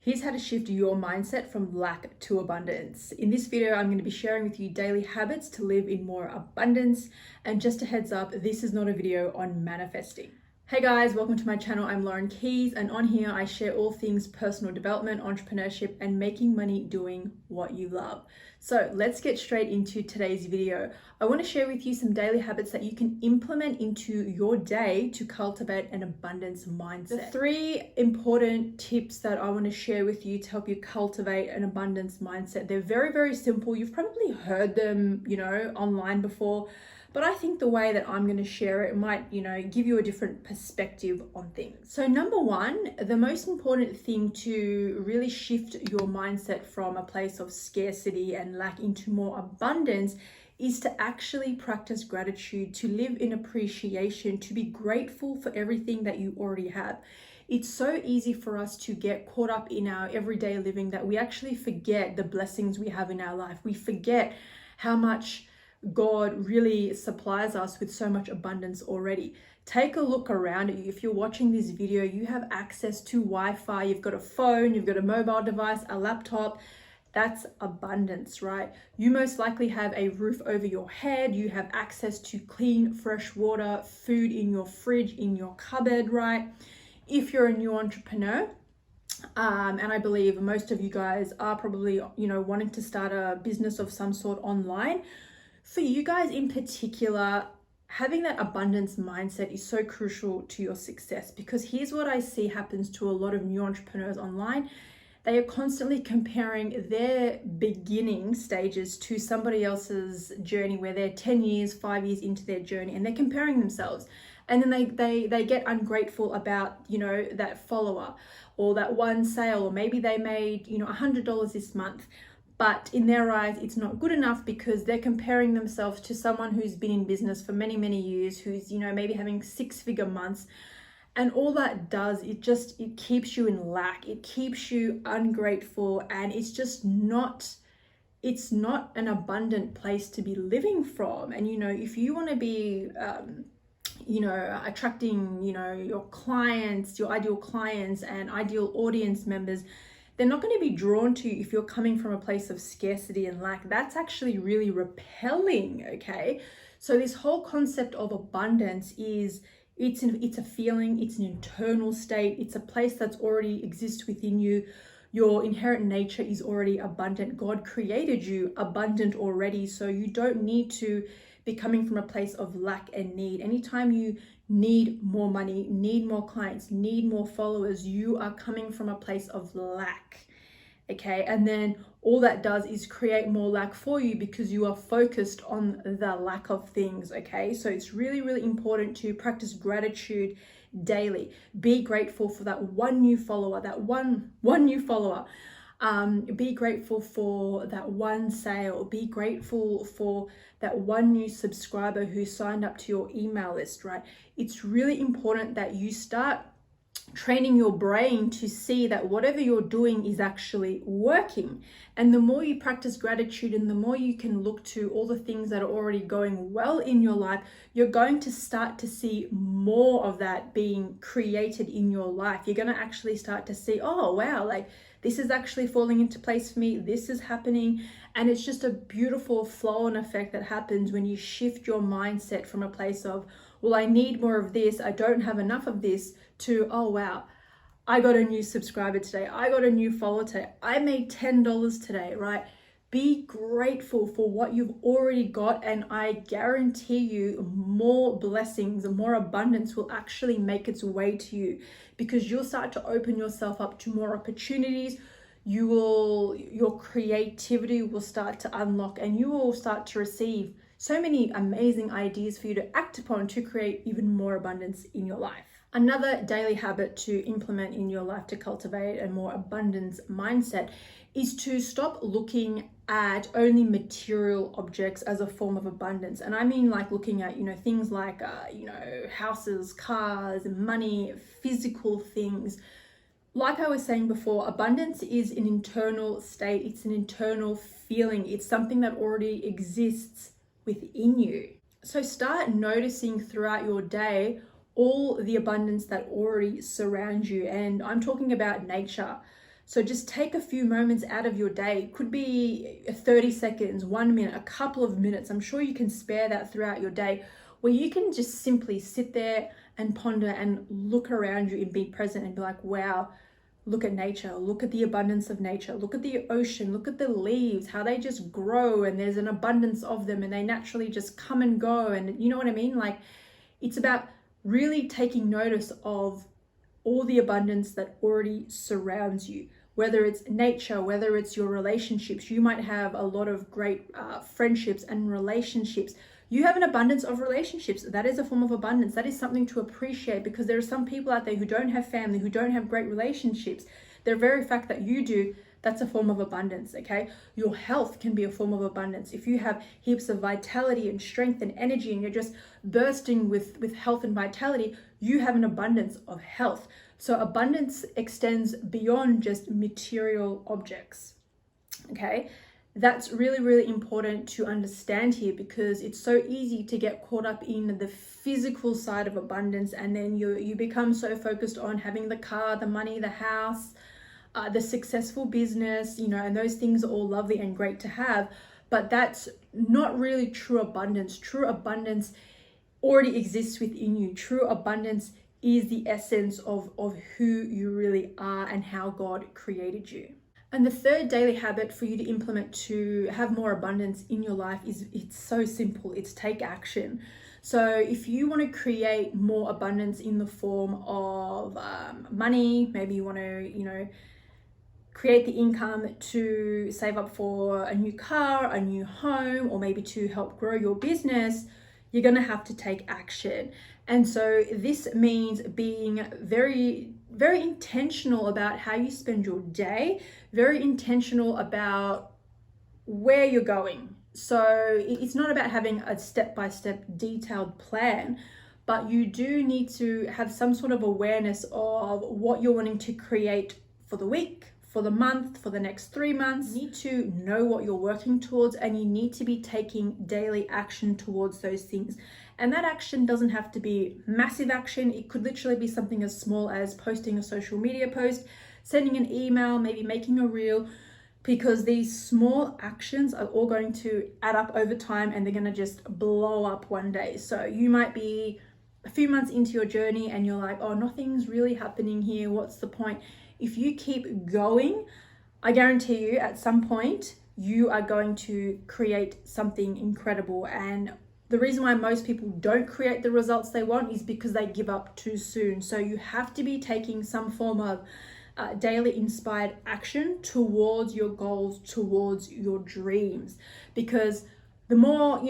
Here's how to shift your mindset from lack to abundance. In this video, I'm going to be sharing with you daily habits to live in more abundance. And just a heads up, this is not a video on manifesting. Hey guys, welcome to my channel. I'm Lauren Keys, and on here I share all things personal development, entrepreneurship, and making money doing what you love. So let's get straight into today's video. I want to share with you some daily habits that you can implement into your day to cultivate an abundance mindset. The 3 important tips that I want to share with you to help you cultivate an abundance mindset. They're very, very simple. You've probably heard them, online before. But I think the way that I'm going to share it might, give you a different perspective on things. So number 1, the most important thing to really shift your mindset from a place of scarcity and lack into more abundance is to actually practice gratitude, to live in appreciation, to be grateful for everything that you already have. It's so easy for us to get caught up in our everyday living that we actually forget the blessings we have in our life. We forget how much God really supplies us with so much abundance already. Take a look around at you. If you're watching this video, you have access to Wi-Fi, you've got a phone, you've got a mobile device, a laptop. That's abundance, right? You most likely have a roof over your head. You have access to clean, fresh water, food in your fridge, in your cupboard, right? If you're a new entrepreneur, and I believe most of you guys are probably, wanting to start a business of some sort online. For you guys in particular, having that abundance mindset is so crucial to your success, because here's what I see happens to a lot of new entrepreneurs online. They are constantly comparing their beginning stages to somebody else's journey where they're 10 years, 5 years into their journey, and they're comparing themselves. And then they get ungrateful about, that follower or that one sale, or maybe they made, $100 this month. But in their eyes, it's not good enough because they're comparing themselves to someone who's been in business for many, many years, who's, maybe having 6-figure months. And all that does, it keeps you in lack. It keeps you ungrateful, and it's just not, it's not an abundant place to be living from. And, if you want to be, attracting, your clients, your ideal clients and ideal audience members, they're not going to be drawn to you if you're coming from a place of scarcity and lack. That's actually really repelling, okay? So this whole concept of abundance is, it's a feeling, it's an internal state, it's a place that's already exists within you. Your inherent nature is already abundant. God created you abundant already, so you don't need to be coming from a place of lack and need. Anytime you need more money, need more clients, need more followers, you are coming from a place of lack, okay? And then all that does is create more lack for you because you are focused on the lack of things, okay? So it's really, really important to practice gratitude daily. Be grateful for that one new follower, be grateful for that one sale. Be grateful for that one new subscriber who signed up to your email list, right? It's really important that you start training your brain to see that whatever you're doing is actually working. And the more you practice gratitude and the more you can look to all the things that are already going well in your life, you're going to start to see more of that being created in your life. You're going to actually start to see, oh wow, like this is actually falling into place for me, this is happening. And it's just a beautiful flow-on effect that happens when you shift your mindset from a place of, well, I need more of this, I don't have enough of this, to, oh wow, I got a new subscriber today, I got a new follower today, I made $10 today, right? Be grateful for what you've already got, and I guarantee you more blessings and more abundance will actually make its way to you, because you'll start to open yourself up to more opportunities. Your creativity will start to unlock, and you will start to receive so many amazing ideas for you to act upon to create even more abundance in your life. Another daily habit to implement in your life to cultivate a more abundance mindset is to stop looking at only material objects as a form of abundance. And I mean like looking at, things like, houses, cars, money, physical things. Like I was saying before, abundance is an internal state. It's an internal feeling. It's something that already exists within you. So start noticing throughout your day all the abundance that already surrounds you. And I'm talking about nature. So just take a few moments out of your day. It could be 30 seconds, 1 minute, a couple of minutes. I'm sure you can spare that throughout your day, where you can just simply sit there and ponder and look around you and be present and be like, wow, look at nature, look at the abundance of nature, look at the ocean, look at the leaves, how they just grow and there's an abundance of them and they naturally just come and go. And you know what I mean? Like, it's about really taking notice of all the abundance that already surrounds you, whether it's nature, whether it's your relationships. You might have a lot of great friendships and relationships. You have an abundance of relationships. That is a form of abundance. That is something to appreciate, because there are some people out there who don't have family, who don't have great relationships. The very fact that you do, that's a form of abundance, okay? Your health can be a form of abundance. If you have heaps of vitality and strength and energy and you're just bursting with health and vitality, you have an abundance of health. So abundance extends beyond just material objects, okay? That's really, really important to understand here, because it's so easy to get caught up in the physical side of abundance, and then you become so focused on having the car, the money, the house, the successful business, you know, and those things are all lovely and great to have, but that's not really true abundance. True abundance already exists within you. True abundance is the essence of who you really are and how God created you. And the third daily habit for you to implement to have more abundance in your life it's so simple. It's take action. So if you want to create more abundance in the form of money, maybe you want to, create the income to save up for a new car, a new home, or maybe to help grow your business, you're going to have to take action. And so this means being very, very intentional about how you spend your day, very intentional about where you're going. So it's not about having a step-by-step detailed plan, but you do need to have some sort of awareness of what you're wanting to create for the week, for the month, for the next 3 months. You need to know what you're working towards, and you need to be taking daily action towards those things. And that action doesn't have to be massive action. It could literally be something as small as posting a social media post, sending an email, maybe making a reel, because these small actions are all going to add up over time and they're going to just blow up one day. So you might be a few months into your journey and you're like, oh, nothing's really happening here. What's the point? If you keep going, I guarantee you at some point you are going to create something incredible. And the reason why most people don't create the results they want is because they give up too soon. So you have to be taking some form of daily inspired action towards your goals, towards your dreams, because the more,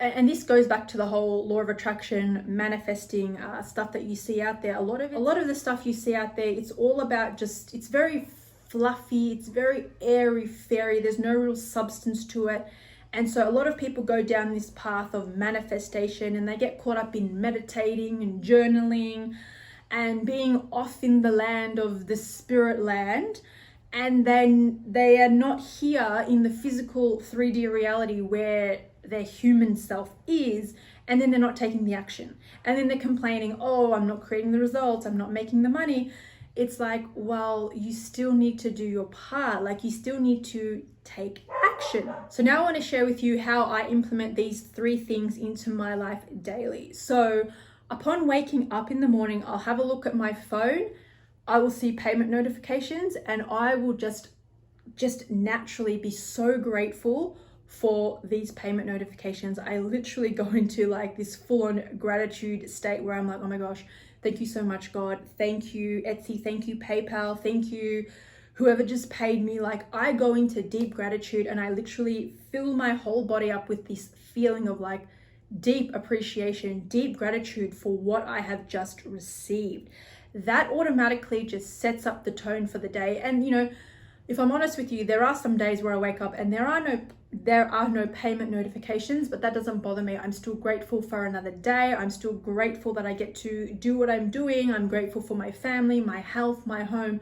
and this goes back to the whole law of attraction, manifesting stuff that you see out there. A lot of the stuff you see out there, it's all about it's very fluffy, it's very airy fairy. There's no real substance to it. And so a lot of people go down this path of manifestation and they get caught up in meditating and journaling and being off in the land of the spirit land. And then they are not here in the physical 3D reality where their human self is, and then they're not taking the action. And then they're complaining, oh, I'm not creating the results, I'm not making the money. It's like, well, you still need to do your part. Like, you still need to take action. So now I want to share with you how I implement these 3 things into my life daily. So upon waking up in the morning, I'll have a look at my phone. I will see payment notifications and I will just naturally be so grateful for these payment notifications. I literally go into like this full-on gratitude state where I'm like, oh my gosh, thank you so much, God. Thank you, Etsy. Thank you, PayPal. Thank you, whoever just paid me. Like, I go into deep gratitude and I literally fill my whole body up with this feeling of like deep appreciation, deep gratitude for what I have just received. That automatically just sets up the tone for the day. And if I'm honest with you, there are some days where I wake up and there are no payment notifications, but that doesn't bother me. I'm still grateful for another day. I'm still grateful that I get to do what I'm doing. I'm grateful for my family, my health, my home.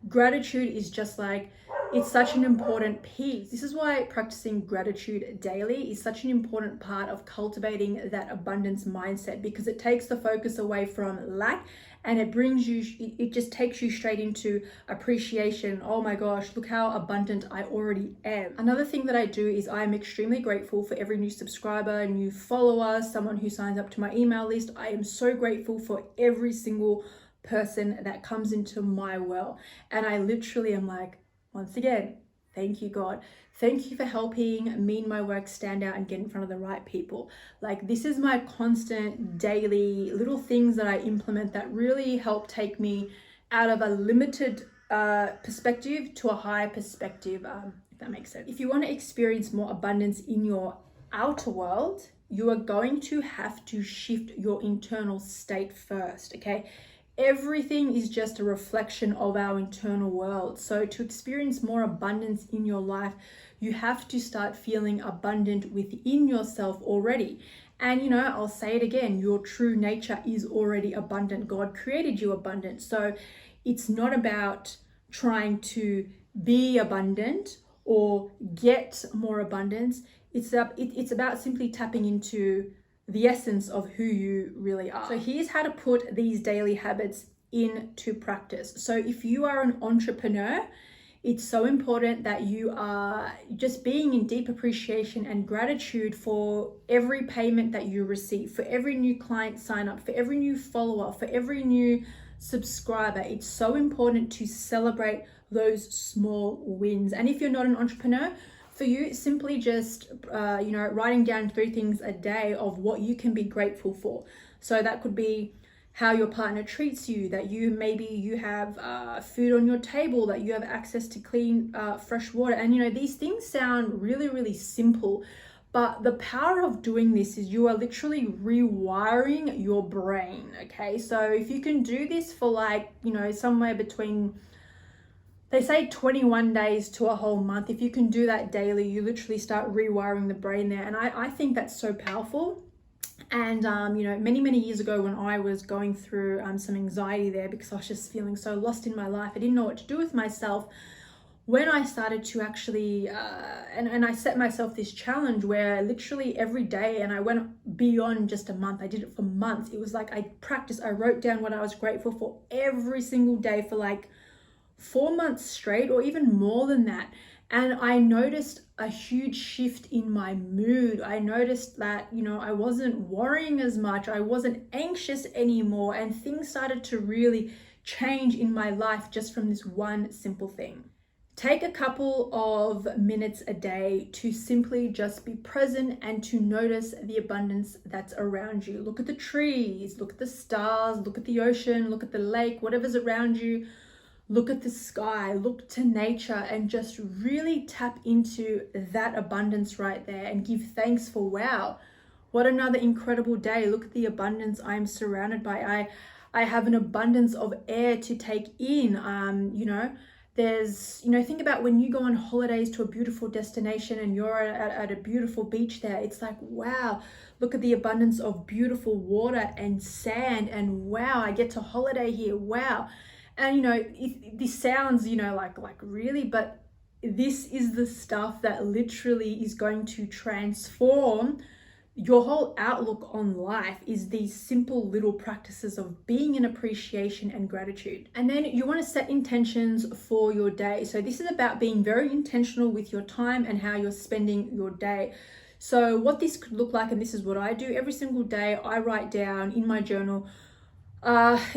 Gratitude is just like, It's such an important piece. This is why practicing gratitude daily is such an important part of cultivating that abundance mindset, because it takes the focus away from lack and it just takes you straight into appreciation. Oh my gosh, look how abundant I already am. Another thing that I do is I'm extremely grateful for every new subscriber, new follower, someone who signs up to my email list. I am so grateful for every single person that comes into my well. And I literally am like, once again, thank you, God. Thank you for helping me and my work stand out and get in front of the right people. Like, this is my constant daily little things that I implement that really help take me out of a limited perspective to a higher perspective, if that makes sense. If you want to experience more abundance in your outer world, you are going to have to shift your internal state first, okay? Everything is just a reflection of our internal world. So to experience more abundance in your life, you have to start feeling abundant within yourself already. And you know, I'll say it again, your true nature is already abundant. God created you abundant. So it's not about trying to be abundant or get more abundance. It's about simply tapping into the essence of who you really are. So here's how to put these daily habits into practice. So if you are an entrepreneur, it's so important that you are just being in deep appreciation and gratitude for every payment that you receive, for every new client sign up, for every new follower, for every new subscriber. It's so important to celebrate those small wins. And if you're not an entrepreneur, for you, simply just, writing down 3 things a day of what you can be grateful for. So that could be how your partner treats you, that you have food on your table, that you have access to clean, fresh water. And, these things sound really, really simple, but the power of doing this is you are literally rewiring your brain, okay? So if you can do this for somewhere between, they say 21 days to a whole month. If you can do that daily, you literally start rewiring the brain there. And I think that's so powerful. And, many, many years ago when I was going through some anxiety there because I was just feeling so lost in my life, I didn't know what to do with myself. When I started to actually, and I set myself this challenge where literally every day, and I went beyond just a month, I did it for months. It was like I wrote down what I was grateful for every single day for 4 months straight, or even more than that. And I noticed a huge shift in my mood. I noticed that, I wasn't worrying as much. I wasn't anxious anymore. And things started to really change in my life just from this one simple thing. Take a couple of minutes a day to simply just be present and to notice the abundance that's around you. Look at the trees, look at the stars, look at the ocean, look at the lake, whatever's around you. Look at the sky, look to nature, and just really tap into that abundance right there and give thanks for, wow, what another incredible day. Look at the abundance I'm surrounded by. I have an abundance of air to take in. There's, think about when you go on holidays to a beautiful destination and you're at a beautiful beach there. It's like, wow, look at the abundance of beautiful water and sand, and wow, I get to holiday here. Wow. And this sounds like really, but this is the stuff that literally is going to transform your whole outlook on life, is these simple little practices of being in appreciation and gratitude. And then you want to set intentions for your day. So this is about being very intentional with your time and how you're spending your day. So what this could look like, and this is what I do every single day, I write down in my journal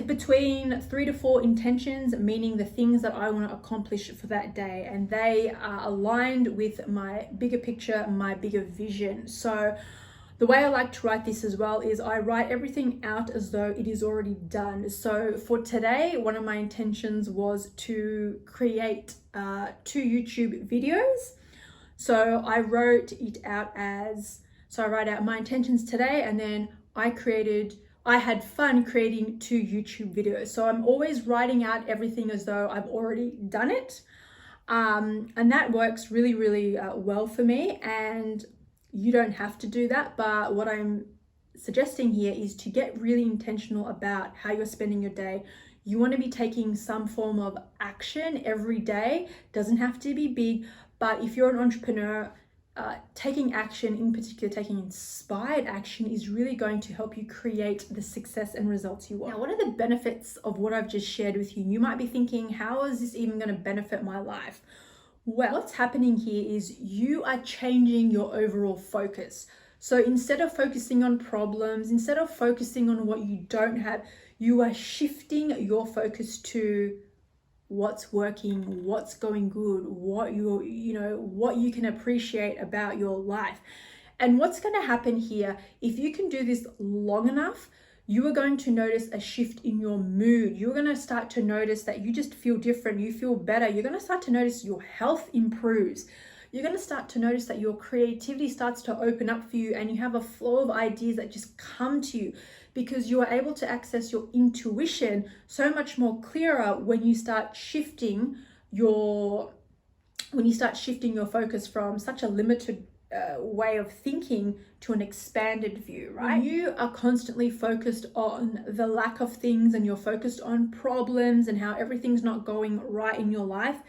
between 3 to 4 intentions, meaning the things that I want to accomplish for that day, and they are aligned with my bigger picture, my bigger vision. So the way I like to write this as well is I write everything out as though it is already done. So for today, one of my intentions was to create 2 YouTube videos. So I wrote it out I write out my intentions today, and then I had fun creating 2 YouTube videos. So I'm always writing out everything as though I've already done it. And that works really, really well for me. And you don't have to do that. But what I'm suggesting here is to get really intentional about how you're spending your day. You want to be taking some form of action every day. Doesn't have to be big, but if you're an entrepreneur, taking action, in particular taking inspired action, is really going to help you create the success and results you want. Now, what are the benefits of what I've just shared with you? You might be thinking, how is this even going to benefit my life? Well, what's happening here is you are changing your overall focus. So instead of focusing on problems, instead of focusing on what you don't have, you are shifting your focus to what's working, what's going good, what you can appreciate about your life. And what's going to happen here, if you can do this long enough, you are going to notice a shift in your mood. You're going to start to notice that you just feel different, you feel better. You're going to start to notice your health improves. You're going to start to notice that your creativity starts to open up for you, and you have a flow of ideas that just come to you because you are able to access your intuition so much more clearer when you start shifting your focus from such a limited way of thinking to an expanded view, right? When you are constantly focused on the lack of things and you're focused on problems and how everything's not going right in your life,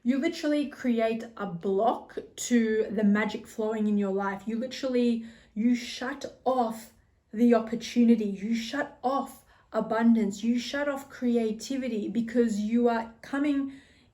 you literally create a block to the magic flowing in your life. You shut off the opportunity, you shut off abundance, you shut off creativity because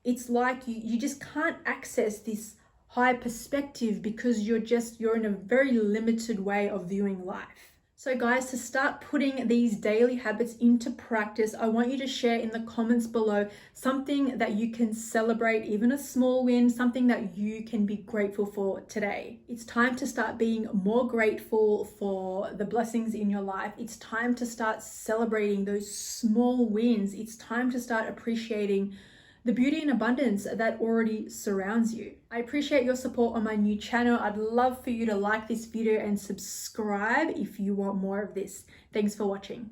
it's like you just can't access this high perspective because you're in a very limited way of viewing life. So guys, to start putting these daily habits into practice, I want you to share in the comments below something that you can celebrate, even a small win, something that you can be grateful for today. It's time to start being more grateful for the blessings in your life. It's time to start celebrating those small wins. It's time to start appreciating the beauty and abundance that already surrounds you. I appreciate your support on my new channel. I'd love for you to like this video and subscribe if you want more of this. Thanks for watching.